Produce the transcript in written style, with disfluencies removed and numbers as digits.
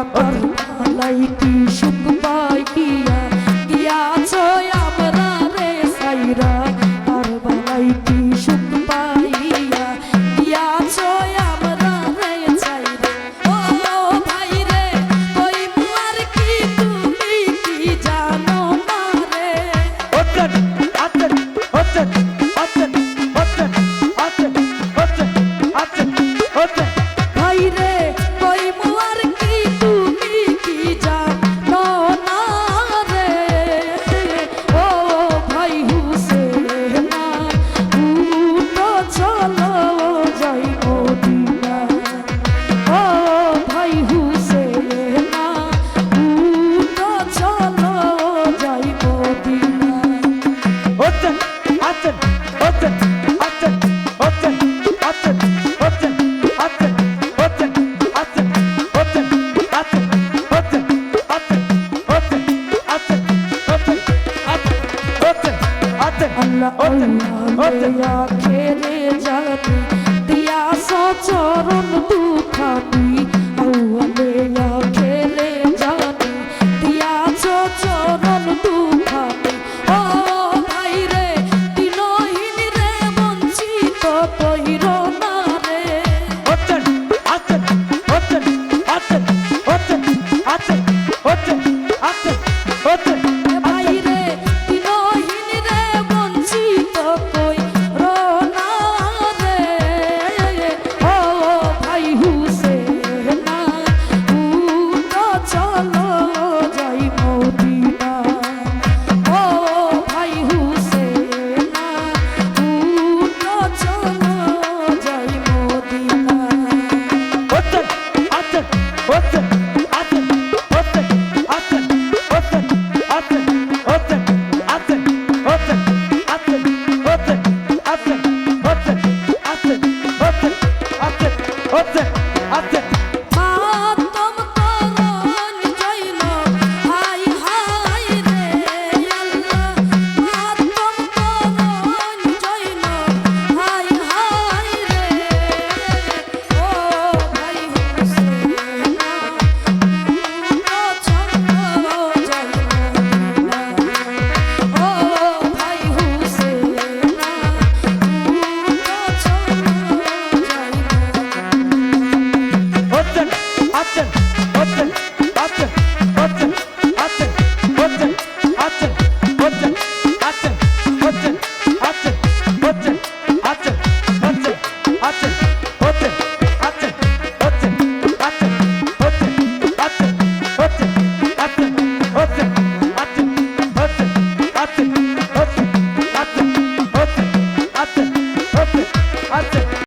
আমরা কারবালাইটি সুখ পাইয়া গিয়াছ আমরা রে সাইরা কারবালাইটি সুখ পাইয়া গিয়াছ আমরা রে সাইরা ও ভাই রে ওই মুয়ার কি তুমি কি জানো না রে ওচন আচন ওচন আচন ওচন আচন ওচন আচন ওচন ভাই রে ওই মুয়ার কি তুমি কি জানো না রে ও ভাই হুসেনা উঠো চলো যাই মদিনা ও ভাই হুসেনা উঠো চলো যাই মদিনা ওচন আচন ওচন আচন ওচন আচন ওচন আচন ওচন আচন ওচন আচন ওচন আচন ওচন আচন ওচন আচন ওচন আচন আল্লাহ আল্লাহ খেলে জানি দিয়া সচরণ দুখানি আল্লাহ